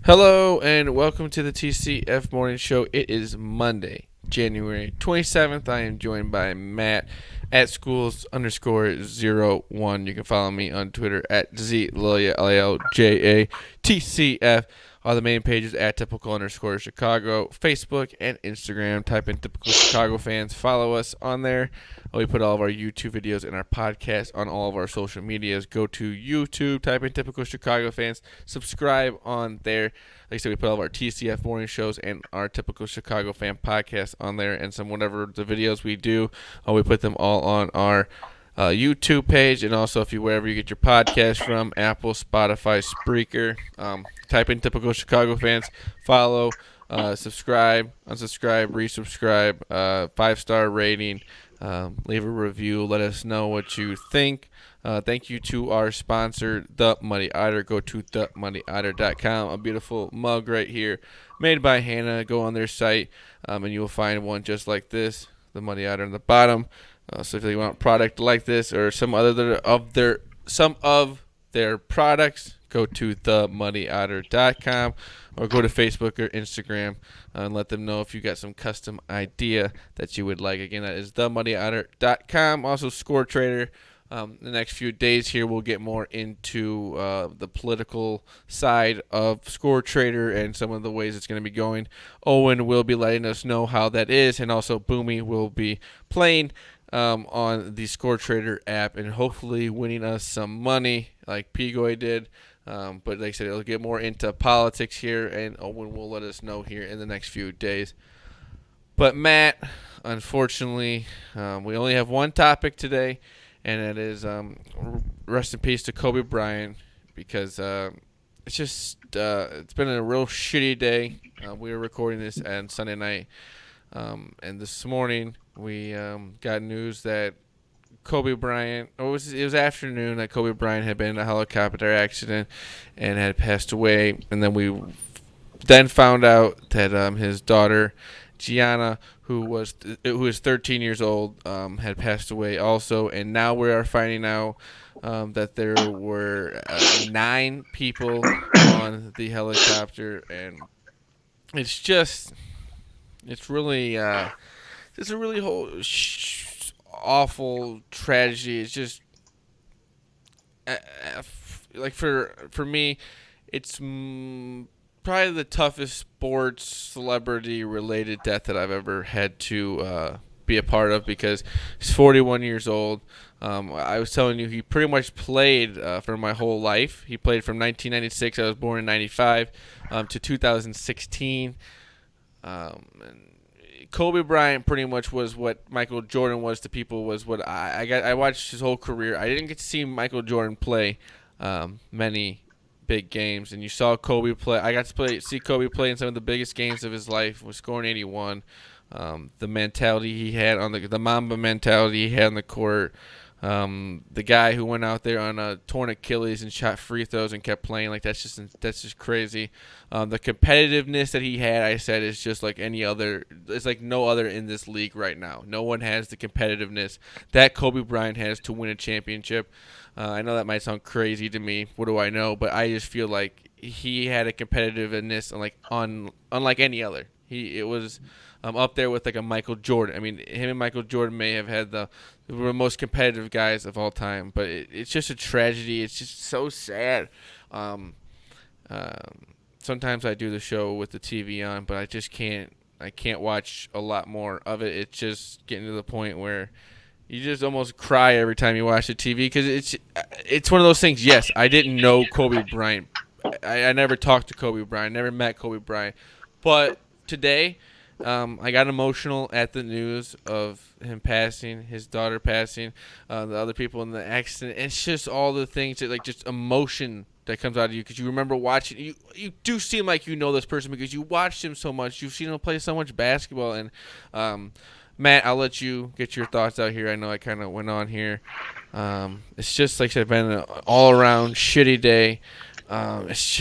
Hello and welcome to the TCF Morning Show. It is Monday, January 27th. I am joined by Matt at schools_01. You can follow me on Twitter at ZLilja, LALJATCF. All the main pages at typical_Chicago, Facebook and Instagram. Type in typical Chicago fans. Follow us on there. We put all of our YouTube videos and our podcast on all of our social medias. Go to YouTube, type in typical Chicago fans, subscribe on there. Like I said, we put all of our TCF morning shows and our typical Chicago fan podcast on there, and some whatever the videos we do, we put them all on our YouTube page, and also if you wherever you get your podcast from, Apple, Spotify, Spreaker, type in typical Chicago fans, follow, subscribe, unsubscribe, resubscribe, 5-star rating, leave a review, let us know what you think. Thank you to our sponsor, The Muddy Otter. Go to themuddyotter.com. A beautiful mug right here, made by Hannah. Go on their site, and you will find one just like this, the Muddy Otter on the bottom. So if you want a product like this or some of their products, go to themuddyotter.com or go to Facebook or Instagram and let them know if you got some custom idea that you would like. Again, that is themuddyotter.com. Also, Score Trader. The next few days here, we'll get more into the political side of Score Trader and some of the ways it's going to be going. Owen will be letting us know how that is, and also Boomy will be playing on the Score Trader app and hopefully winning us some money like Pigoy did. But like I said, it'll get more into politics here, and Owen will let us know here in the next few days. But Matt, unfortunately, we only have one topic today, and it is rest in peace to Kobe Bryant, because it's just it's been a real shitty day. We were recording this on Sunday night, and this morning we got news that Kobe Bryant, it was afternoon, that Kobe Bryant had been in a helicopter accident and had passed away. And then we found out that his daughter Gianna, who is 13 years old, had passed away also. And now we are finding out that there were 9 people on the helicopter, and it's really it's a really awful tragedy. It's just like for me, it's probably the toughest sports celebrity related death that I've ever had to be a part of, because he's 41 years old. I was telling you, he pretty much played for my whole life. He played from 1996. I was born in 95 to 2016. And Kobe Bryant pretty much was what Michael Jordan was to people. Was what I watched his whole career. I didn't get to see Michael Jordan play many big games, and you saw Kobe play. I got to see Kobe play in some of the biggest games of his life. Was scoring 81. The mentality he had on the Mamba mentality he had on the court. The guy who went out there on a torn Achilles and shot free throws and kept playing, like that's just crazy. The competitiveness that he had, I said, is just like any other. It's like no other in this league right now. No one has the competitiveness that Kobe Bryant has to win a championship. I know that might sound crazy to me. What do I know? But I just feel like he had a competitiveness unlike any other. It was up there with like a Michael Jordan. I mean, him and Michael Jordan may have had the most competitive guys of all time, but it's just a tragedy. It's just so sad. Sometimes I do the show with the TV on, but I just can't. I can't watch a lot more of it. It's just getting to the point where you just almost cry every time you watch the TV, because it's one of those things. Yes, I didn't know Kobe Bryant. I never talked to Kobe Bryant. Never met Kobe Bryant, but today, I got emotional at the news of him passing, his daughter passing, the other people in the accident. It's just all the things that, like, just emotion that comes out of you, because you remember watching. You do seem like you know this person because you watched him so much. You've seen him play so much basketball. And Matt, I'll let you get your thoughts out here. I know I kind of went on here. It's just like I said, been an all-around shitty day. It's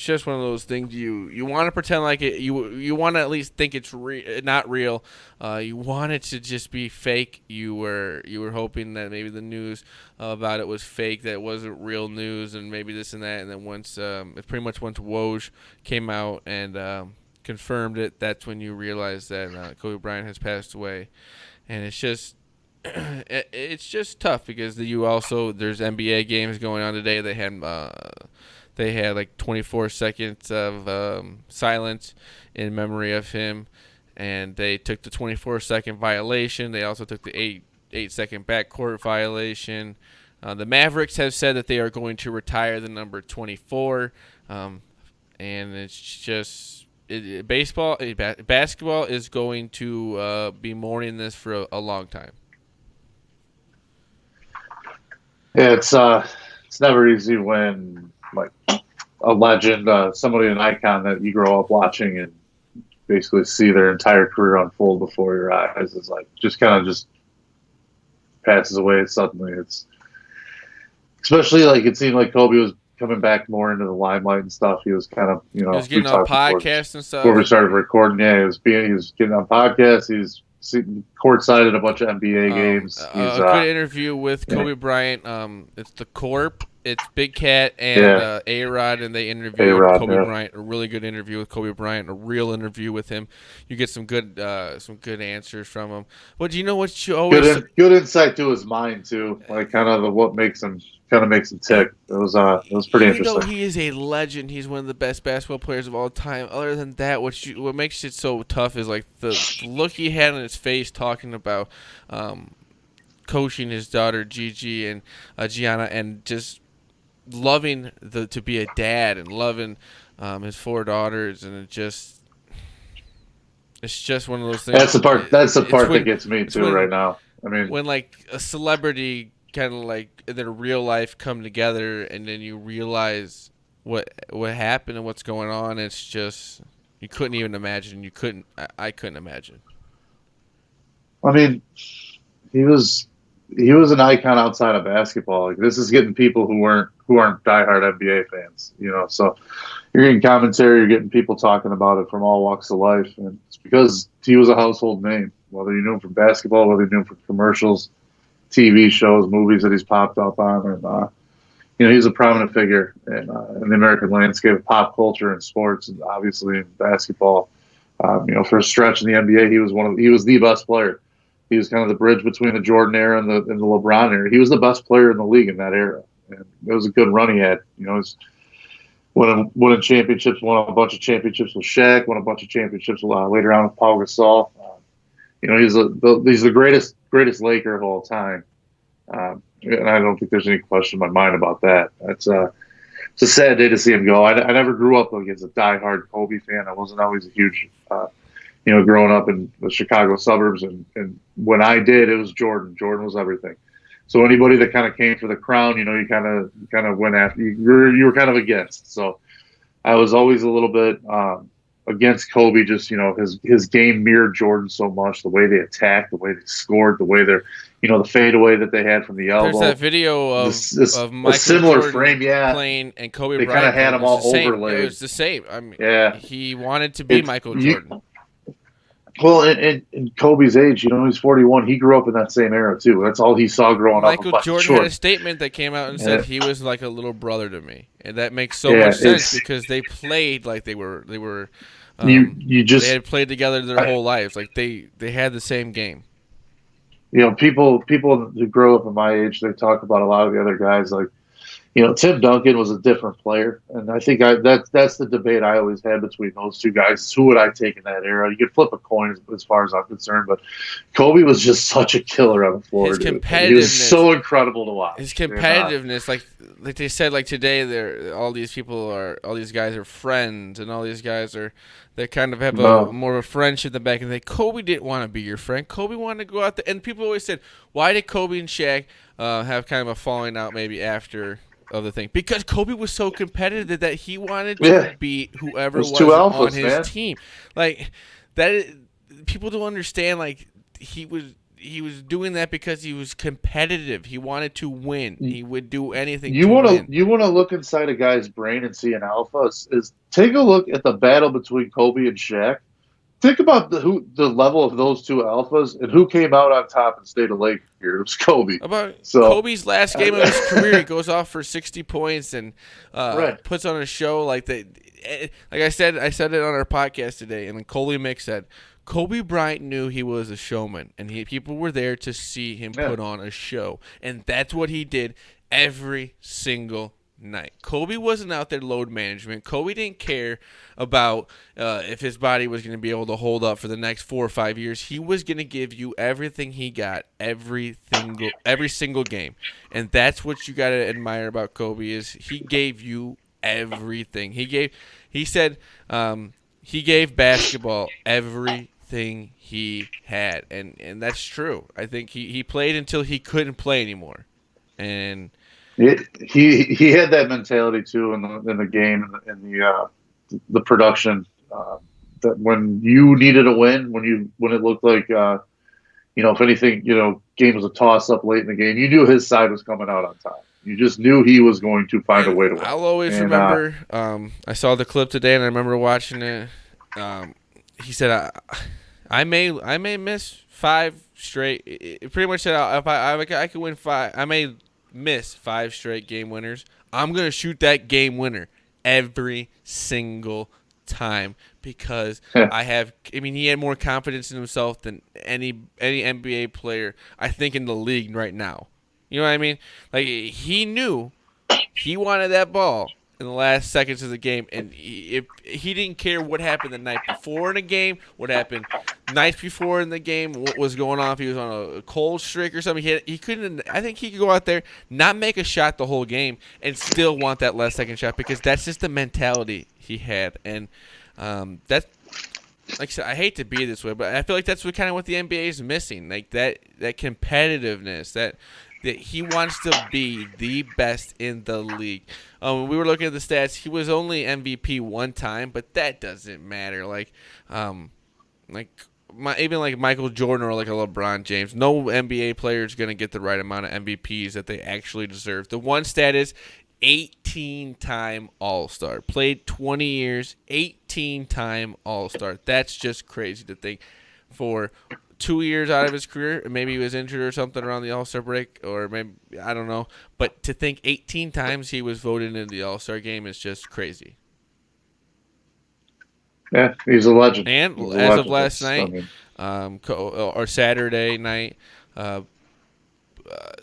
just one of those things you want to pretend like it. You want to at least think it's not real. You want it to just be fake. You were hoping that maybe the news about it was fake, that it wasn't real news, and maybe this and that. And then once Woj came out and confirmed it, that's when you realize that Kobe Bryant has passed away, and it's just. It's just tough because there's NBA games going on today. They had like 24 seconds of silence in memory of him, and they took the 24-second violation. They also took the 8-second backcourt violation. The Mavericks have said that they are going to retire the number 24, and it's just basketball is going to be mourning this for a long time. Yeah, it's never easy when like a legend, somebody, an icon that you grow up watching and basically see their entire career unfold before your eyes is like just passes away suddenly. It's especially like it seemed like Kobe was coming back more into the limelight and stuff. He was kind of he was getting on podcasts and stuff before we started recording. Yeah, he was getting on podcasts. He's courtside at a bunch of NBA games. A good interview with Kobe Bryant. It's the Corp. It's Big Cat and A-Rod, and they interviewed Kobe Bryant. A really good interview with Kobe Bryant. A real interview with him. You get some good answers from him. But do you know what you always good insight to his mind too, like kind of what makes him tick. It was pretty interesting. He is a legend. He's one of the best basketball players of all time. Other than that, what makes it so tough is like the look he had on his face talking about coaching his daughter Gigi and Gianna, and just loving to be a dad and loving his 4 daughters, and it's just one of those things. That's the part that gets me too right now. I mean, when like a celebrity kind of like in their real life come together, and then you realize what happened and what's going on. It's just you couldn't even imagine. I couldn't imagine. I mean, he was an icon outside of basketball. Like, this is getting people who aren't diehard NBA fans, So you're getting commentary, you're getting people talking about it from all walks of life, and it's because he was a household name. Whether you knew him from basketball, whether you knew him from commercials, TV shows, movies that he's popped up on, and he's a prominent figure in the American landscape of pop culture and sports, and obviously in basketball. For a stretch in the NBA, he was the best player. He was kind of the bridge between the Jordan era and the LeBron era. He was the best player in the league in that era, and it was a good run he had. Winning championships, won a bunch of championships with Shaq, won a bunch of championships later on with Paul Gasol. He's the greatest Laker of all time, and I don't think there's any question in my mind about that. It's a sad day to see him go. I never grew up as a diehard Kobe fan. I wasn't always a huge, growing up in the Chicago suburbs, and when I did, it was Jordan. Jordan was everything. So anybody that kind of came for the crown, you kind of went after. You were kind of against. So I was always a little bit against Kobe. Just his game mirrored Jordan so much. The way they attacked, the way they scored, the way they're the fadeaway that they had from the elbow. There's that video of Michael a similar Jordan frame, playing, and Kobe They Bryant. kind of had them all overlaid. It was the same. I mean, yeah, he wanted to be Michael Jordan. Well, in Kobe's age, he's 41. He grew up in that same era too. That's all he saw growing up. Michael Jordan had a statement that came out and said he was like a little brother to me, and that makes so much sense because they played like they were. They had played together their whole lives. Like they had the same game. People who grow up at my age, they talk about a lot of the other guys. Like, Tim Duncan was a different player, and I think that's the debate I always had between those two guys. Who would I take in that era? You could flip a coin as far as I'm concerned, but Kobe was just such a killer on the floor. His competitiveness, he was so incredible to watch. His competitiveness, like they said, like today, all these guys are friends, and all these guys they kind of have more of a friendship than back in the day. Kobe didn't want to be your friend. Kobe wanted to go out there, and people always said, why did Kobe and Shaq have kind of a falling out maybe after of the thing? Because Kobe was so competitive that he wanted to beat whoever was on his team. Like that, people don't understand. Like he was he was doing that because he was competitive. He wanted to win. You He would do anything you to want win. to you want to look inside a guy's brain and see an alpha. Is take a look at the battle between Kobe and Shaq. Think about the level of those two alphas and who came out on top and stayed a Laker. It was Kobe. About So, Kobe's last game of his career, he goes off for 60 points and right. puts on a show like that. Like I said it on our podcast today, and then Coley Mick said Kobe Bryant knew he was a showman, and people were there to see him Yeah. put on a show, and that's what he did every single night. Kobe wasn't out there load management. Kobe didn't care about if his body was going to be able to hold up for the next 4 or 5 years. He was going to give you everything he got every single game, and that's what you got to admire about Kobe is he gave you everything. He said he gave basketball everything he had, and that's true. I think he played until he couldn't play anymore, and He had that mentality too in the game and the production that when you needed a win when it looked like if anything game was a toss up late in the game, you knew his side was coming out on top. You just knew he was going to find a and way to win. I'll always And remember. I saw the clip today, and I remember watching it. He said, I may miss 5 straight." It pretty much said if I could win 5, I may miss 5 straight game winners. I'm gonna shoot that game winner every single time because I mean, he had more confidence in himself than any NBA player I think in the league right now. You know what I mean? Like he knew he wanted that ball in the last seconds of the game, and if he didn't care what happened the night before in the game, what happened nights before in the game, what was going on, if he was on a cold streak or something, he couldn't. I think he could go out there, not make a shot the whole game, and still want that last second shot because that's just the mentality he had, and that's. Like I said, I hate to be this way, but I feel like that's what the NBA is missing, like that competitiveness, that he wants to be the best in the league. We were looking at the stats. He was only MVP one time, but that doesn't matter. Even like Michael Jordan or like a LeBron James, no NBA player is going to get the right amount of MVPs that they actually deserve. The one stat is 18-time All-Star. Played 20 years, 18-time All-Star. That's just crazy to think. For 2 years out of his career, maybe he was injured or something around the All-Star break, or maybe, I don't know. But to think 18 times he was voted into the All-Star game is just crazy. yeah, he's a legend. And He's a as of legend. last I night, mean, or Saturday night,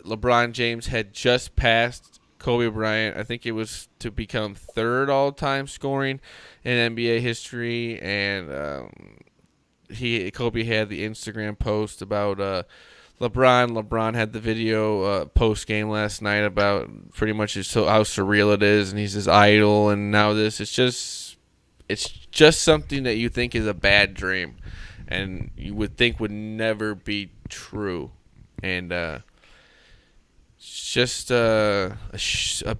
LeBron James had just passed Kobe Bryant. I think it was to become 3rd all-time scoring in NBA history, and Kobe had the Instagram post about LeBron. LeBron had the video post game last night about pretty much how surreal it is, and he's his idol. And now it's just something that you think is a bad dream, and you would think would never be true, and it's just a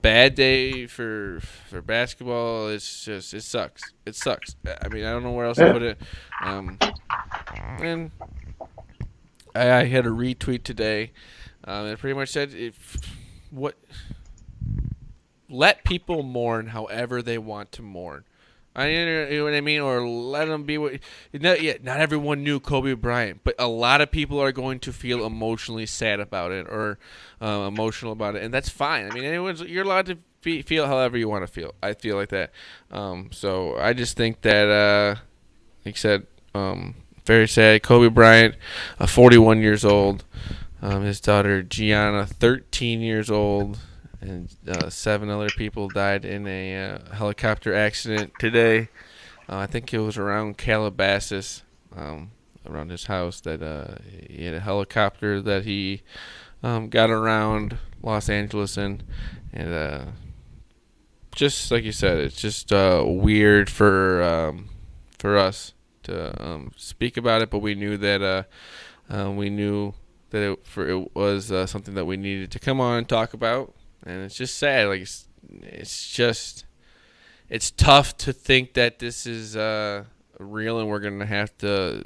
bad day for basketball. It sucks. It sucks. I mean, I don't know where else to put it. And I had a retweet today. It pretty much said, let people mourn however they want to mourn. You know what I mean? Or let them be what. Not everyone knew Kobe Bryant, but a lot of people are going to feel emotionally sad about it or emotional about it, and that's fine. I mean, you're allowed to feel however you want to feel. I feel like that. So I just think that, like I said, very sad. Kobe Bryant, 41 years old. His daughter Gianna, 13 years old. And 7 other people died in a helicopter accident today. I think it was around Calabasas, around his house, that he had a helicopter that he got around Los Angeles in. And just like you said, it's just weird for us to speak about it, but we knew that it was something that we needed to come on and talk about. And it's just sad. Like it's tough to think that this is real, and we're gonna have to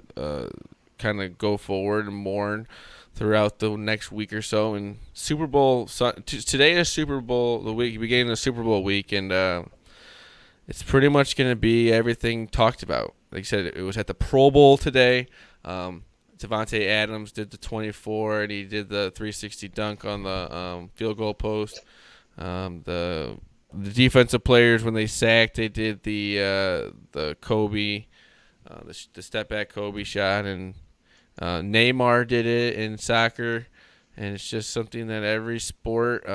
kind of go forward and mourn throughout the next week or so. And Super Bowl today is Super Bowl the week beginning of Super Bowl week, and it's pretty much going to be everything talked about. Like I said, it was at the Pro Bowl today. Devontae Adams did the 24, and he did the 360 dunk on the field goal post. The defensive players, when they sacked, they did the Kobe, the step back Kobe shot, and Neymar did it in soccer. And it's just something that every sport,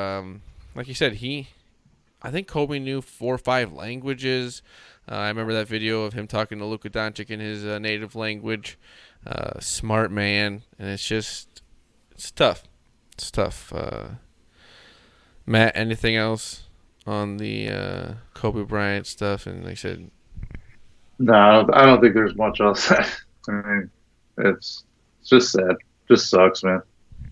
like you said, I think Kobe knew 4 or 5 languages. I remember that video of him talking to Luka Doncic in his native language. Smart man, and it's tough. It's tough. Matt, anything else on the Kobe Bryant stuff? And like I said, No, I don't think there's much else. I mean, it's just sad. Just sucks, man.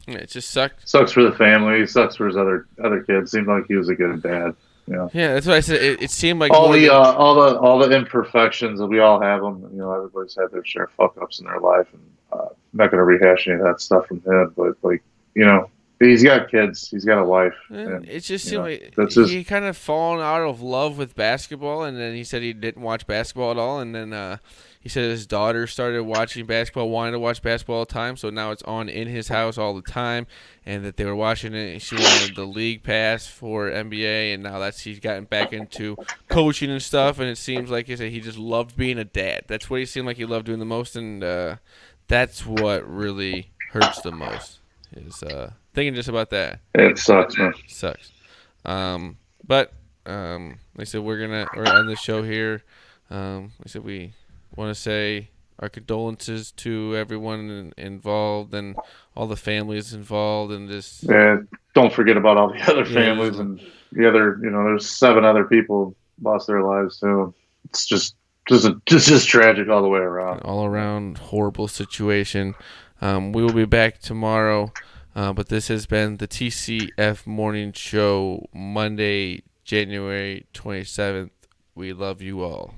it just sucked. Sucks for the family. Sucks for his other kids. Seemed like he was a good dad. Yeah, that's what I said. It seemed like all the imperfections, and we all have them. Everybody's had their share of fuck ups in their life, and I'm not going to rehash any of that stuff from him. But he's got kids, he's got a wife, and it just seemed like he kind of fallen out of love with basketball, and then he said he didn't watch basketball at all, and then he said his daughter started watching basketball, wanted to watch basketball all the time, so now it's on in his house all the time, and that they were watching it, and she wanted the league pass for NBA, and now he's gotten back into coaching and stuff, and it seems like he just loved being a dad. That's what he seemed like he loved doing the most, and that's what really hurts the most, is thinking just about that. It sucks, man. Sucks. But like I said, we're end the show here. Like I said, we want to say our condolences to everyone involved and all the families involved, and just don't forget about all the other families and the other. There's 7 other people lost their lives too. It's just tragic all the way around. All around horrible situation. We will be back tomorrow. But this has been the TCF Morning Show, Monday, January 27th. We love you all.